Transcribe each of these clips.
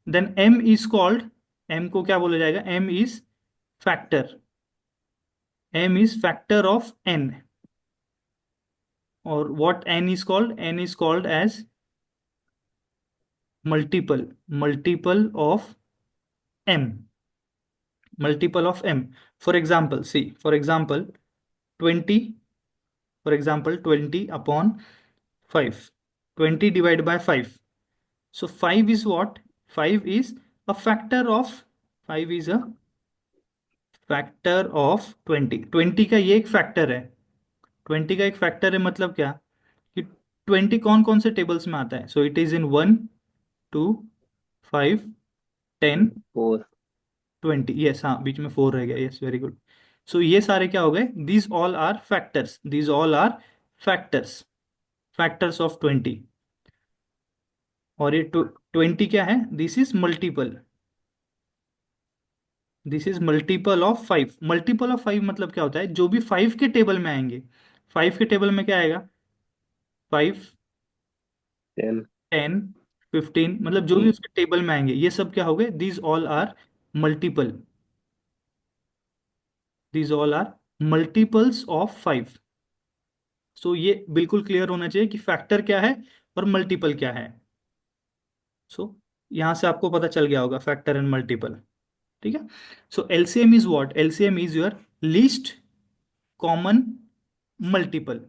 Then m is called, m को क्या बोला जाएगा, m is factor, m is factor of n, और what n is called, n is called as multiple, multiple of m, multiple of m. For example, see, for example 20, for example 20 upon 5, 20 divided by 5. So 5 is what, 5 is a factor of, 5 is a factor of 20, 20 का ये एक factor है, 20 का एक factor है, मतलब क्या कि 20 कौन कौन से टेबल्स में आता है, so it is in 1, 2, 5, 10, 4। 20, yes, हाँ बीच में 4 रह गया, यस वेरी गुड। सो ये सारे क्या हो गए, these all are factors, these all are factors, factors of 20। और ये 20 क्या है, this is multiple, this is multiple of 5, multiple of 5 मतलब क्या होता है, जो भी 5 के टेबल में आएंगे, 5 के टेबल में क्या आएगा, 5, 10। 10, 15, मतलब जो भी 15। उसके टेबल में आएंगे ये सब क्या हो गए, these all are multiple, these all are multiples of 5। So ये बिल्कुल क्लियर होना चाहिए कि फैक्टर क्या है और मल्टीपल क्या है। सो यहां से आपको पता चल गया होगा फैक्टर एंड मल्टीपल, ठीक है। So LCM is what, LCM is your least common multiple,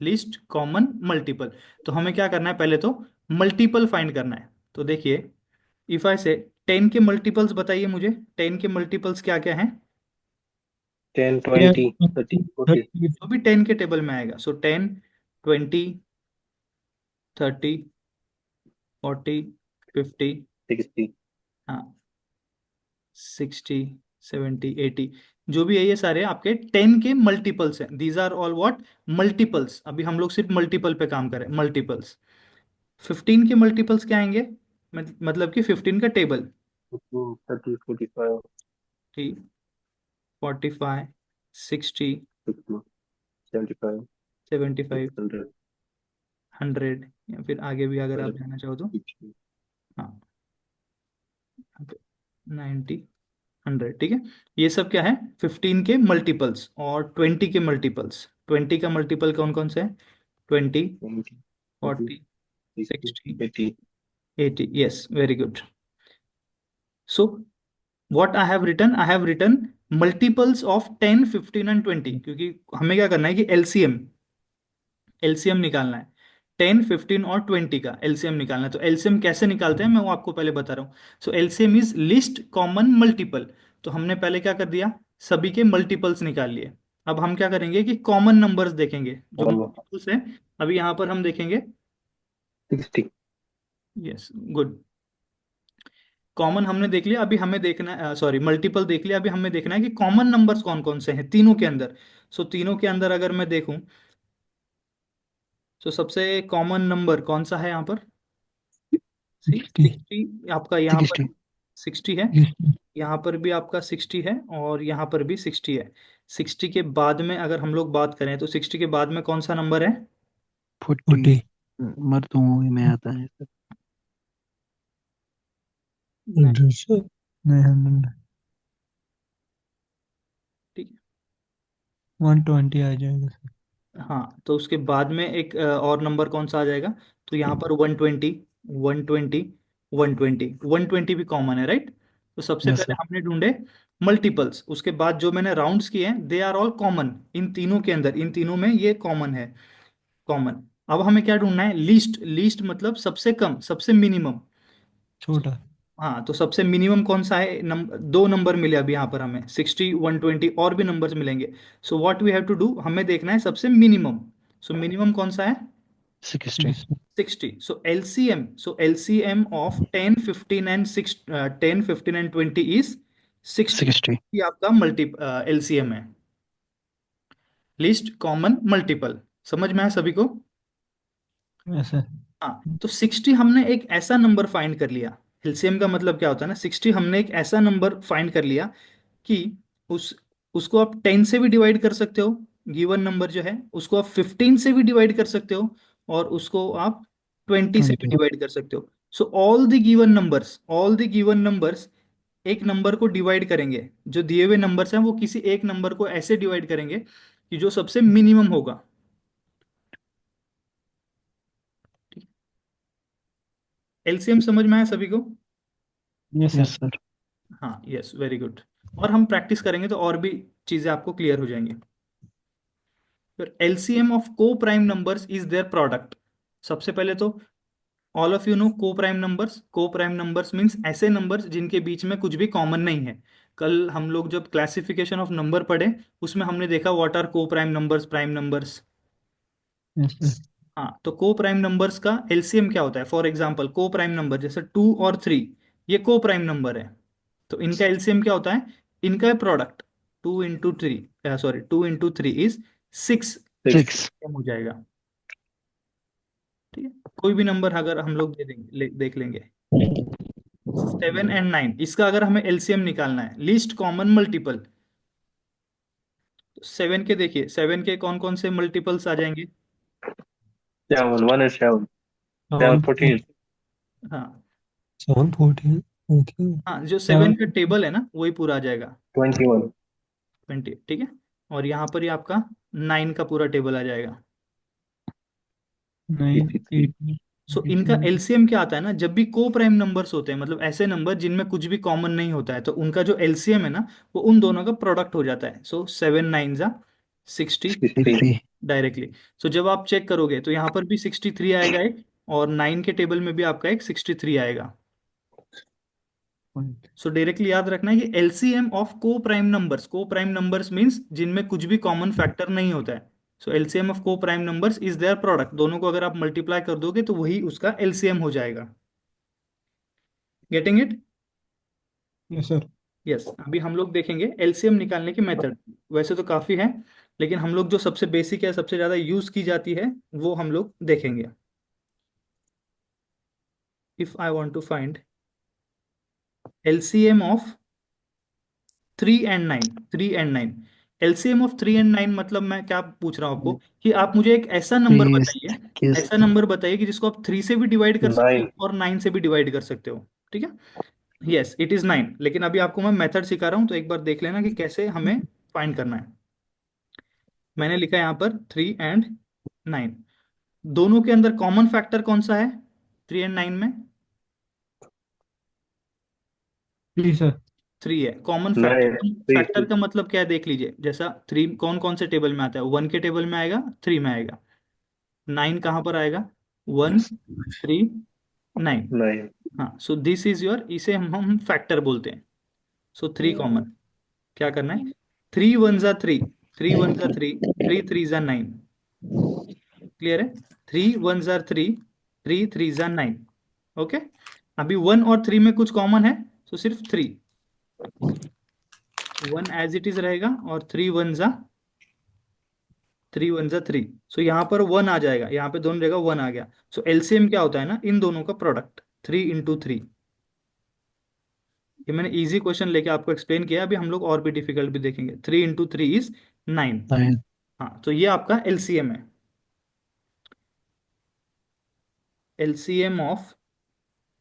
least common multiple. तो हमें क्या करना है, पहले तो मल्टीपल फाइंड करना है। तो देखिए, इफ आई से 10 के मल्टीपल्स बताइए मुझे, 10 के मल्टीपल्स क्या क्या हैं, 10, Yeah, 20, 30, 40, 30, जो भी 10 के टेबल में आएगा, सो 10, 20, 30, 40, 50, 60। हाँ 60, 70, 80, जो भी है ये सारे आपके 10 के मल्टीपल्स हैं, these are all what, multiples. अभी हम लोग सिर्फ मल्टीपल पे काम करें, मल्टीपल्स। 15 के मल्टीपल्स क्या आएंगे, मतलब कि 15 का टेबल, 15, 30, 45, 45, 60, 60, 75, 75, 100, 100, या फिर आगे भी अगर आप जाना चाहो तो, 50। हाँ 90, 100, ठीक है। ये सब क्या है, 15 के मल्टीपल्स, और 20 के मल्टीपल्स, 20 का मल्टीपल कौन कौन से हैं, 20, 20, 30, 40, 60, 60, 80। 80, yes very good. So what I have written, I have written multiples of 10, 15 and 20, क्योंकि हमें क्या करना है कि एलसीएम, एलसीएम निकालना है, 10, 15 और 20 का एलसीएम निकालना है। तो एलसीएम कैसे निकालते हैं मैं वो आपको पहले बता रहा हूँ। So LCM is least common multiple. तो हमने पहले क्या कर दिया, सभी के मल्टीपल्स निकाल लिए। अब हम क्या करेंगे कि कॉमन नंबर्स देखेंगे जो और मल्टीपल्स हैं, अभी यहाँ पर हम देखेंगे, 60। यस गुड, कॉमन हमने देख लिया, अभी हमें देखना है, सॉरी मल्टीपल देख लिया, अभी हमें देखना है कि कॉमन नंबर्स कौन कौन से हैं तीनों के अंदर। सो तीनों के अंदर अगर मैं देखूं, तो सबसे कॉमन नंबर कौन सा है यहाँ पर, सी 60, 60, आपका यहाँ पर 60। 60 है, यहाँ पर भी आपका 60 है, और यहाँ पर भी 60 है। 60 के बाद में अगर हम लोग बात करें, तो 60 के बाद में कौन सा नंबर है, 40। 40, मर्दों में आता है सर। नहीं, 900, ठीक 120 आ जाएगा सर। है, हाँ तो उसके बाद में एक और नंबर कौन सा आ जाएगा, तो यहाँ पर 120, 120, 120, 120 भी कॉमन है, राइट। तो सबसे यस पहले सर। हमने ढूंढे मल्टीपल्स, उसके बाद जो मैंने राउंड्स किए हैं दे आर ऑल कॉमन, इन तीनों के अंदर, इन तीनों में ये कॉमन है, कॉमन। अब हमें क्या ढूंढना है, लीस्ट, लीस्ट मतलब सबसे कम, सबसे मिनिमम। छोटा। हाँ तो सबसे मिनिमम कौन सा है, दो नंबर मिले अभी यहाँ पर हमें, 60, 120, और भी नंबर्स मिलेंगे। So what we have to do, हमें देखना है सबसे मिनिमम। सो मिनिमम कौन सा है, 60। 60। 60। So LCM, so LCM of 10, 15 and 6, 10, 15 and 20 is 60। 60। ये आपका मल्टी एलसीएम है, लिस्ट कॉमन मल्टीपल। समझ में आया सभी को। ऐसा। हाँ तो 60 हमने एक ऐसा नंबर फाइंड कर लिया, एलसीएम का मतलब क्या होता है ना, 60 हमने एक ऐसा नंबर फाइंड कर लिया कि उस उसको आप 10 से भी डिवाइड कर सकते हो, गिवन नंबर जो है उसको आप 15 से भी डिवाइड कर सकते हो, और उसको आप 20 से भी 20। डिवाइड कर सकते हो। So all the given numbers एक नंबर को डिवाइड करेंगे, जो दिए हुए नंबर्स हैं वो किसी एक नंबर को ऐसे डिवाइड करेंगे कि जो सबसे मिनिमम होगा। एलसीएम समझ में आया सभी को? Yes yes sir. सर। हाँ, यस, वेरी गुड। और हम प्रैक्टिस करेंगे तो और भी चीजें आपको क्लियर हो जाएंगी। फिर एलसीएम ऑफ को prime numbers is their product. सबसे पहले तो ऑल ऑफ यू नो को प्राइम नंबर्स मीन्स ऐसे नंबर्स जिनके बीच में कुछ भी कॉमन नहीं है। कल हम लोग जब क्लासिफिकेशन ऑफ नंबर पढ़े उसमें हमने देखा व्हाट आर को prime numbers, prime numbers. Yes sir. हाँ, तो को प्राइम नंबर्स का एलसीएम क्या होता है? फॉर एग्जांपल को प्राइम नंबर जैसे 2 और 3, ये को प्राइम नंबर है, तो इनका एलसीएम क्या होता है? इनका product 2 into 3, sorry 2 into 3 is 6 6। हो जाएगा। ठीक है, कोई भी नंबर अगर हम लोग दे देंगे, देख लेंगे 7 और 9, इसका अगर हमें एलसीएम निकालना है, लीस्ट कॉमन मल्टीपल, तो 7 के देखिए, 7 के कौन कौन से मल्टीपल्स आ जाएंगे? 7, 1 is 7, 7 7 14, हाँ 7 14। ओके। हाँ, जो 7 7 का टेबल है ना वही पूरा आ जाएगा, 21, 20। ठीक है, और यहाँ पर ही आपका 9 का पूरा टेबल आ जाएगा। 9 83, 8 सो इनका एलसीएम क्या आता है ना, जब भी को प्राइम नंबर्स होते हैं, मतलब ऐसे नंबर जिनमें कुछ भी कॉमन नहीं होता है, तो उनका जो एलसीएम है ना वो उन दोनों का प्रोडक्ट हो जाता है। सो 7 9 जा 60 63, डायरेक्टली। सो जब आप चेक करोगे तो यहाँ पर भी 63 आएगा एक, और 9 के टेबल में भी आपका एक 63 आएगा। सो डायरेक्टली याद रखना है कि एलसीएम ऑफ को प्राइम नंबर्स मींस जिनमें कुछ भी कॉमन फैक्टर नहीं होता है। सो एलसीएम ऑफ को prime numbers is their product, दोनों को अगर आप मल्टीप्लाई कर दोगे तो वही उसका एलसीएम हो जाएगा। Getting it? Yes sir. Yes, अभी हम लोग देखेंगे एलसीएम निकालने की मेथड। वैसे तो काफी है, लेकिन हम लोग जो सबसे बेसिक है, सबसे ज्यादा यूज की जाती है, वो हम लोग देखेंगे। If I want to find LCM of 3 and 9, 3 and 9, LCM of 3 and 9 मतलब मैं क्या पूछ रहा हूँ आपको कि आप मुझे एक ऐसा नंबर 3 is बताइए, kiss, ऐसा नंबर बताइए कि जिसको आप 3 से भी डिवाइड कर सकते 9, हो और 9 से भी डिवाइड कर सकते हो। ठीक है, यस इट इज 9, लेकिन अभी आपको मैं मेथड सिखा रहा हूँ तो एक बार देख लेना कि कैसे हमें फाइंड करना है। मैंने लिखा है यहाँ पर 3 and 9, दोनों के अंदर कॉमन फैक्टर कौन सा है 3 and 9 में? 3 सर। 3 है कॉमन फैक्टर। 9, 3, फैक्टर का मतलब क्या है देख लीजिए, जैसा 3 कौन कौन से टेबल में आता है, 1 के टेबल में आएगा, 3 में आएगा। 9 कहाँ पर आएगा? 1 3 9। 9, हाँ, सो दिस इज योर, इसे हम फैक्टर बोलते हैं। सो 3 कॉमन, क्या करना है? 3 1 जा 3, 3 1 जा 3, 3 3 जा 9। क्लियर है? 3 1 जा 3, 3 3 जा 9। ओके, अभी 1 और 3 में कुछ कॉमन है, तो सिर्फ 3, 1 एज इट इज रहेगा, और 3 1 जा 3। सो यहाँ पर 1 आ जाएगा, यहाँ पे दोनों जगह 1 आ गया। सो एलसीएम क्या होता है ना, इन दोनों का प्रोडक्ट 3 इंटू 3। ये मैंने इजी क्वेश्चन लेके आपको एक्सप्लेन किया, अभी हम लोग और भी डिफिकल्ट भी देखेंगे। 3 इंटू 3 इज 9। 9, हाँ, तो ये आपका एलसीएम है। LCM of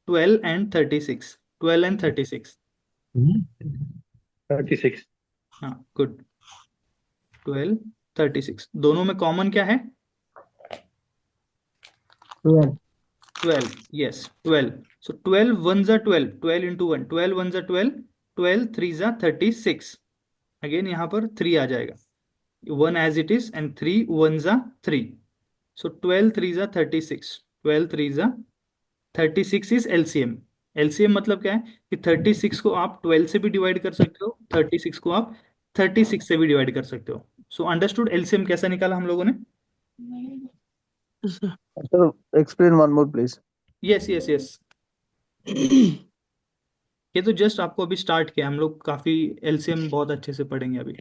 12 and 36, 12 and 36। 36, हाँ, गुड। 12 36 दोनों में कॉमन क्या है? 12। 12, यस 12। सो 12 1 जा 12, 12 इंटू 1, 12 1 जा 12, 12 3 जा 36। अगेन यहाँ पर 3 आ जाएगा, 1 एज इट इज, एंड 3 1 जा 3। सो 12 3 जा 36, 12 3 जा 36 इज एलसीएम। एलसीएम मतलब क्या है कि 36 को आप 12 से भी डिवाइड कर सकते हो, 36 को आप 36 से भी डिवाइड कर सकते हो। सो अंडरस्टूड एलसीएम कैसा निकाला हम लोगों ने? Sir, explain one more, please. Yes yes yes, ये तो जस्ट आपको अभी स्टार्ट किया, हम लोग काफी एलसीएम बहुत अच्छे से पढ़ेंगे अभी।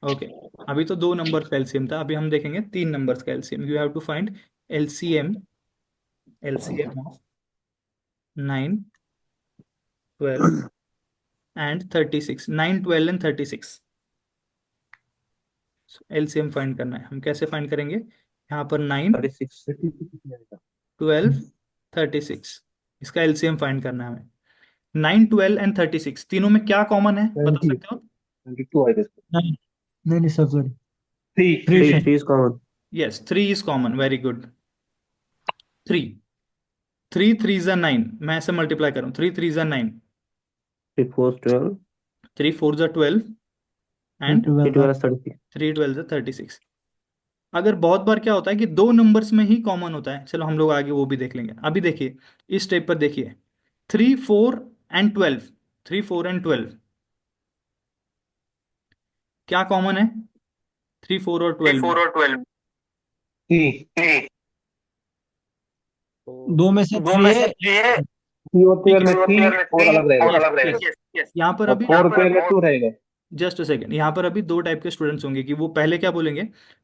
ओके, अभी तो 2 नंबर का एलसीएम था, अभी हम देखेंगे 3 नंबर्स का LCM. You have to find LCM, LCM of 9 12 and 36, 9 12 and 36। LCM फाइंड करना है। हम कैसे फाइंड करेंगे? यहाँ पर 9, 36 12, 36, इसका एलसीएम फाइंड करना है हमें। 9, 12 एंड 36 तीनों में क्या कॉमन है, बता 20 सकते हो? 22 I guess. नहीं नहीं नहीं sir sorry 3 3 3 sir 3 is common. Yes, 3 is common, very good. 3, 3 3 जा 9, मैं ऐसे मल्टीप्लाई करूँ, 3 3 जा 9, 3 4 12, 3 4 जा 12 एंड 3 12 12 is 36. 3 12 जा 36। अगर बहुत बार क्या होता है कि दो नंबर्स में ही कॉमन होता है, चलो हम लोग आगे वो भी देख लेंगे। अभी देखिए इस स्टेप पर देखिए, 3 4 एंड 12, 3 4 एंड 12 क्या कॉमन है? 3 4 और 12 में 3 दो में से 3 है 3 और ठीक 12 है। में 3 और अलग रहेगा यस, यहाँ पर और अभी 4 और 12 में 2 रहेगा. जस्ट अ सेकेंड, यहाँ पर अभी दो टाइप के स्टूडेंट्स होंगे कि वो पहले क्या बोलेंगे,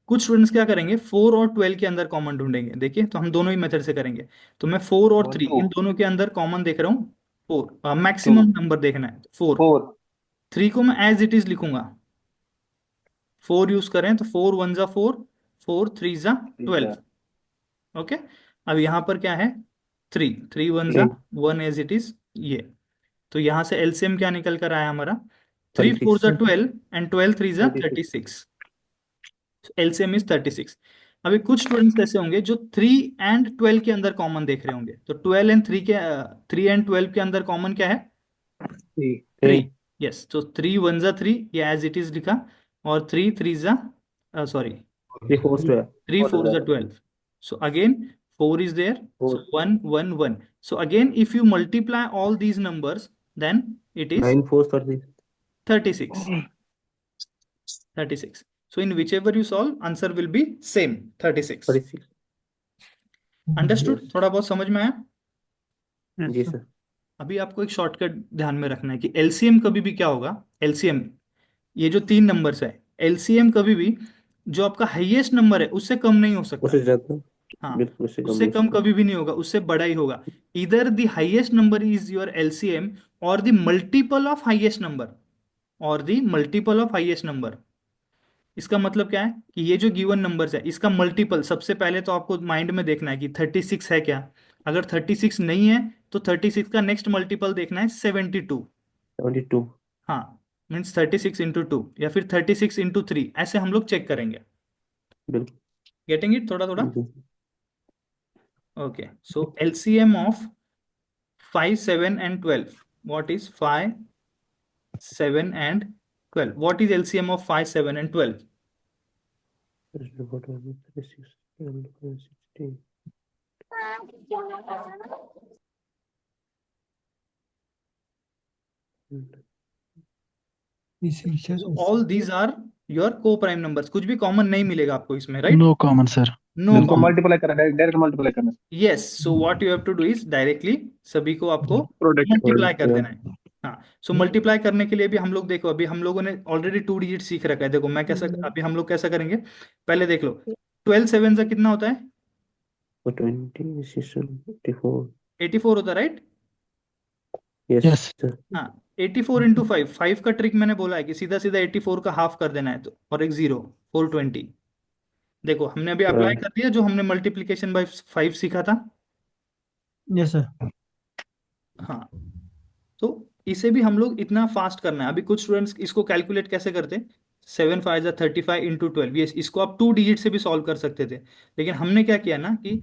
कुछ स्टूडेंट्स क्या करेंगे, 4 और 12 के अंदर कॉमन ढूंढेंगे। देखिए तो हम दोनों ही मेथड से करेंगे। तो मैं 4 और 1 3 2 इन दोनों के अंदर कॉमन देख रहा हूँ, 4 2 मैक्सिमम नंबर देखना है 4। 4 3 को मैं एज इट इज लिखूंगा, 4 यूज करें तो 4 1 जा 4, 4 3 जा 12। ओके, अब यहाँ पर क्या है, 3 3 1 जा 3 1 एज इट इज ये। तो यहाँ से एलसीएम क्या निकल कर आया हमारा, 3 4 जा 36 12 एंड 12 3 जा 36 36। LCM is 36। अभी कुछ स्टूडेंट्स ऐसे होंगे जो 3 एंड 12 के अंदर कॉमन देख रहे होंगे। तो 12 एंड 3 के 3 एंड 12 के अंदर कॉमन क्या है? 3 3। 3 यस, तो 3 1 जा 3, ये एज इट इज लिखा, और 3 3 जा सॉरी 3 4 12 3 4 जा 12। So again 4 is there, so 4 1 1 1. So again if you multiply all these numbers, then it is 9 4 30 36. 36. So in whichever you solve, answer will be same, 36. 36 understood? yes थोड़ा बहुत समझ में आया? जी sir. अभी आपको एक शॉर्टकट ध्यान में रखना है कि एलसीएम कभी भी क्या होगा, एलसीएम ये जो तीन नंबर्स है, एलसीएम कभी भी जो आपका हाईएस्ट नंबर है उससे कम नहीं हो सकता। उससे ज्यादा हाँ, बिल्कुल उससे कम उससे नहीं हो कम सकता. कभी भी नहीं होगा, उससे बड़ा ही होगा। इधर the highest number is your LCM, और the multiple of highest number, और the multiple of highest number. इसका मतलब क्या है कि ये जो गिवन नंबर्स है इसका मल्टीपल सबसे पहले तो आपको माइंड में देखना है कि 36 है क्या। अगर 36 नहीं है तो 36 का नेक्स्ट मल्टीपल देखना है 72। 72 हाँ, मीन्स 36 इंटू 2 या फिर 36 इंटू 3, ऐसे हम लोग चेक करेंगे। बिल्कुल गेटिंग इट थोड़ा थोड़ा? जी. Okay, so LCM of 5 7 and 12, what is 5 7 and 12? What is LCM of 5 7 and 12? 36 and 16 So all these are your co-prime numbers, कुछ भी कॉमन नहीं मिलेगा आपको इसमें, right? No common sir. No उनको कॉमन। मल्टीप्लाई करना डायरेक्ट मल्टीप्लाई करना. Yes, so what you have to do is directly सभी को आपको प्रोडक्ट मल्टीप्लाई कर Yeah. देना है। हाँ, सो मल्टीप्लाई करने के लिए भी हम लोग देखो, अभी हम लोगों ने ऑलरेडी 2 डिजिट सीख रखा है। देखो मैं कैसा, अभी हम लोग कैसा करेंगे, पहले देख लो। 12 7 से कितना होता है? 26 54 84 होता है, राइट? yes yes. sir. हाँ, 84 इंटू 5, 5 का ट्रिक मैंने बोला है कि सीधा सीधा 84 का हाफ कर देना है, तो और एक जीरो, 420। देखो हमने अभी अप्लाई Right. कर दिया जो हमने मल्टीप्लीकेशन बाय 5 सीखा था। यस सर हाँ, तो इसे भी हम लोग इतना फास्ट करना है। अभी कुछ स्टूडेंट्स इसको कैलकुलेट कैसे करते, 7 5 जा 35 इंटू 12। ये इसको आप 2 डिजिट से भी सॉल्व कर सकते थे, लेकिन हमने क्या किया ना कि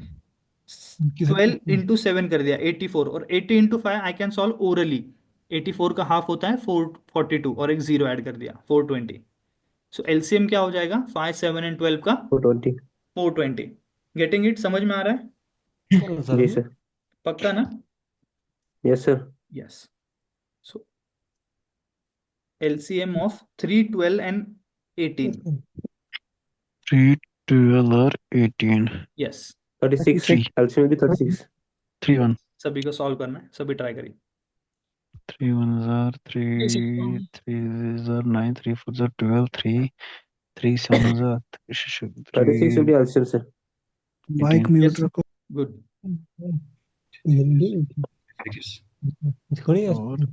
12 इंटू 7 कर दिया 84, और 80 into 5 I can solve orally. 84 का हाफ होता है 442, और एक जीरो ऐड कर दिया 420। सो एलसीएम क्या हो जाएगा 5 7 एंड 12 का? 420 420। Getting it? समझ में आ रहा है? जी सर. पक्का ना? yes sir. Yes, so LCM of 3 12 and 18। 3 12 और 18. यस, 36 3 LCM भी 36 3 1. सभी को सॉल्व करना है, सभी ट्राई करिए। 3 1 are 3 3 are 9 3 4 are 12 3 3 7 are 36 will 3 be LCM sir. Mike 18. Mute रखो गुड। खड़ी है और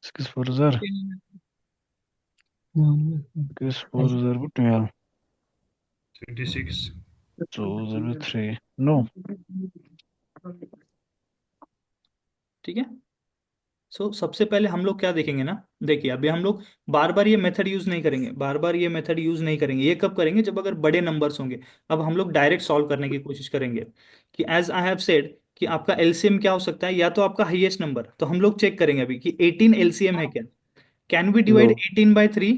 6 4 are Because 4 is 12. 36. So 3. No. ठीक है। सो सबसे पहले हम लोग क्या देखेंगे ना, देखिए अभी हम लोग बार बार ये मेथड यूज नहीं करेंगे, बार बार ये मेथड यूज नहीं करेंगे। ये कब करेंगे, जब अगर बड़े नंबर्स होंगे। अब हम लोग डायरेक्ट सॉल्व करने की कोशिश करेंगे कि एज आई हैव सेड कि आपका एलसीएम क्या हो सकता है, या तो आपका हाईएस्ट नंबर। तो हम लोग चेक करेंगे अभी कि 18 एलसीएम है क्या। Can we divide No. 18 by 3?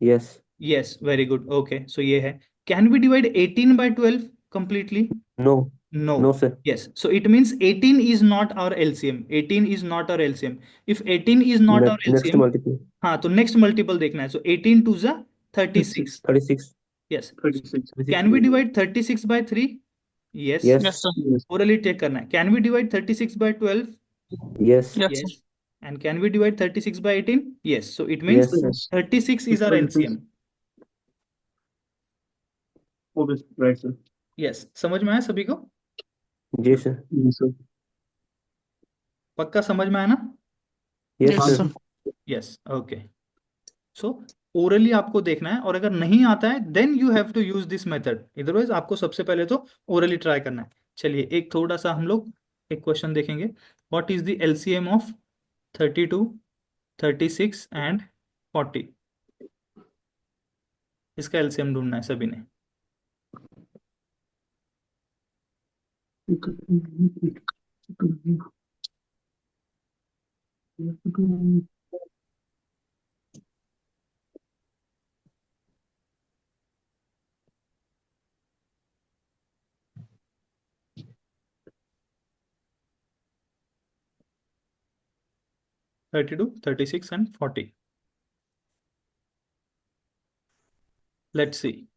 Yes. Yes, very good, okay, so ये है। Can we divide 18 by 12 completely? No. No. No, sir. Yes. So it means 18 is not our LCM. 18 is not our LCM. If 18 is not our Next LCM, multiple. हाँ तो next multiple देखना है. So 18 to the 36. 36. Yes. 36. 36. Can we divide 36 by 3? Yes. Yes. Yes, sir. Yes. Orally check करना है. Can we divide 36 by 12? Yes. Yes, sir. Yes. And can we divide 36 by 18? Yes. So it means Yes. Yes. 36 is our LCM. Obviously, right, sir. Yes. समझ में आया सभी को? Yes, sir. Yes, sir. पक्का समझ में आया ना? Yes, Yes, sir. sir. Yes, okay. So orally आपको देखना है, और अगर नहीं आता है then you have to use this method. Otherwise आपको सबसे पहले तो ओरली ट्राई करना है। चलिए एक थोड़ा सा हम लोग एक क्वेश्चन देखेंगे। What is the LCM of 32, 36 and 40? इसका एलसीएम ढूंढना है सभी ने। Yes. 32, 36 and 40। Let's see.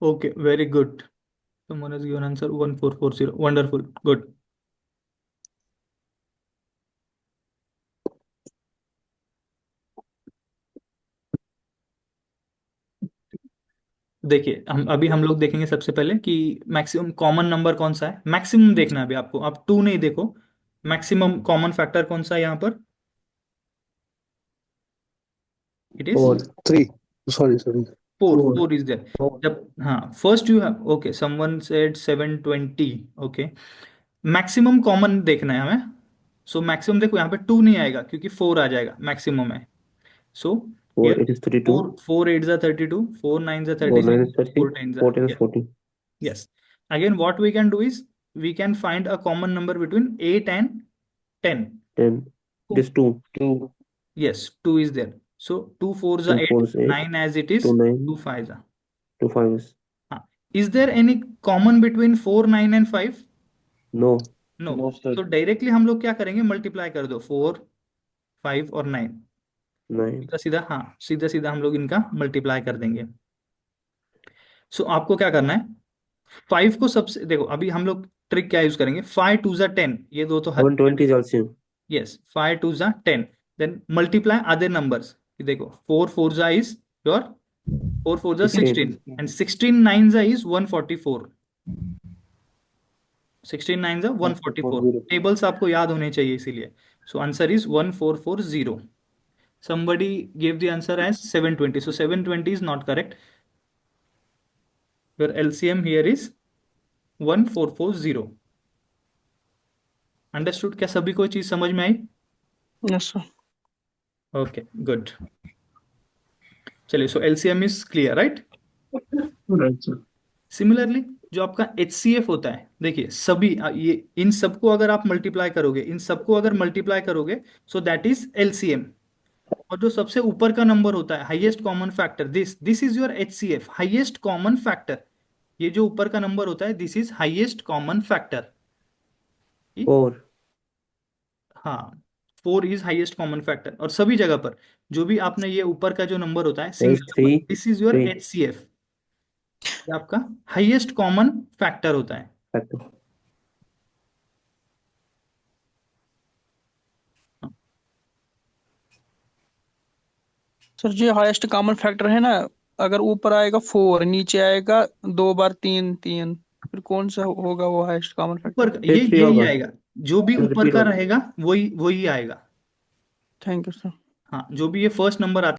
Okay, very good. Someone has given answer 1440. Wonderful. Good. देखिए हम लोग देखेंगे सबसे पहले कि मैक्सिमम कॉमन नंबर कौन सा है। मैक्सिमम देखना है अभी आपको, आप टू नहीं देखो। मैक्सिमम कॉमन फैक्टर कौन सा है यहाँ पर? It is 4. 3. Sorry, sorry. Four. Four. Four is there. 4. जब हाँ first you have, okay, someone said 720। Okay, maximum common देखना है हमें। सो मैक्सिमम देखो यहाँ पे टू नहीं आएगा क्योंकि फोर आ जाएगा मैक्सिमम है। So 4. Here It is 32. Four, four eight जा 32, फोर नाइन जा 4 9 36, is 36. फोर टेन जा, 4 10 is 40. yes. Again, what we can do is we can find a common number between 8 and 10. 10. It is 2. 2. Yes, 2 is there. So 2 fours 2 are 8, 4 is 8. 9 as it is, 2 9. 2 fives are. 2 5 is. Is there any common between 4, 9 and 5? No. No. No, sir. So directly हम लोग क्या करेंगे, multiply कर दो 4, 5 और 9। 9. सीधा सीधा, हाँ सीधा सीधा हम लोग इनका मल्टीप्लाई कर देंगे। सो आपको क्या करना है, 5 को सबसे देखो, अभी हम लोग ट्रिक क्या यूज करेंगे, 5 2 जा 10, ये दो तो हर 120 is also. yes, 5 2 are 10. Then multiply other numbers. देखो 4 4 is your 4 4 are 16 and 16 9 is 144. 16 9 are 144. Tables आपको याद होने चाहिए इसीलिए. So answer is 1440. Somebody gave the answer as 720. So 720 is not correct. Your LCM here is 1440. Understood? क्या सभी को चीज समझ में आई? Yes, sir. Okay, good. चलिए, so LCM is clear, right? Right, sir. Similarly जो आपका HCF होता है, देखिए सभी ये इन सबको अगर आप मल्टीप्लाई करोगे, इन सबको अगर मल्टीप्लाई करोगे, सो दैट इज LCM। और जो सबसे ऊपर का नंबर होता है highest common factor, this is your HCF, highest common factor. ये जो ऊपर का नंबर होता है this is highest common factor. 4. हाँ, 4 इज हाईएस्ट कॉमन फैक्टर। और सभी जगह पर जो भी आपने ये ऊपर का जो नंबर होता है 8 3. This is your 3. HCF। ये आपका हाईएस्ट कॉमन फैक्टर होता है। फैक्टर। सर जी हाईएस्ट कॉमन फैक्टर है ना, अगर ऊपर आएगा 4, नीचे आएगा 2 बार 3 3, फिर कौन सा होगा वो हाईएस्ट कॉमन ऊपर फैक्टर? ये थ्री यही होगा, आएगा, जो भी ऊपर रिपीट का होगा। रहेगा वही वही आएगा। Thank you sir. हाँ, जो भी ये फर्स्ट नंबर आता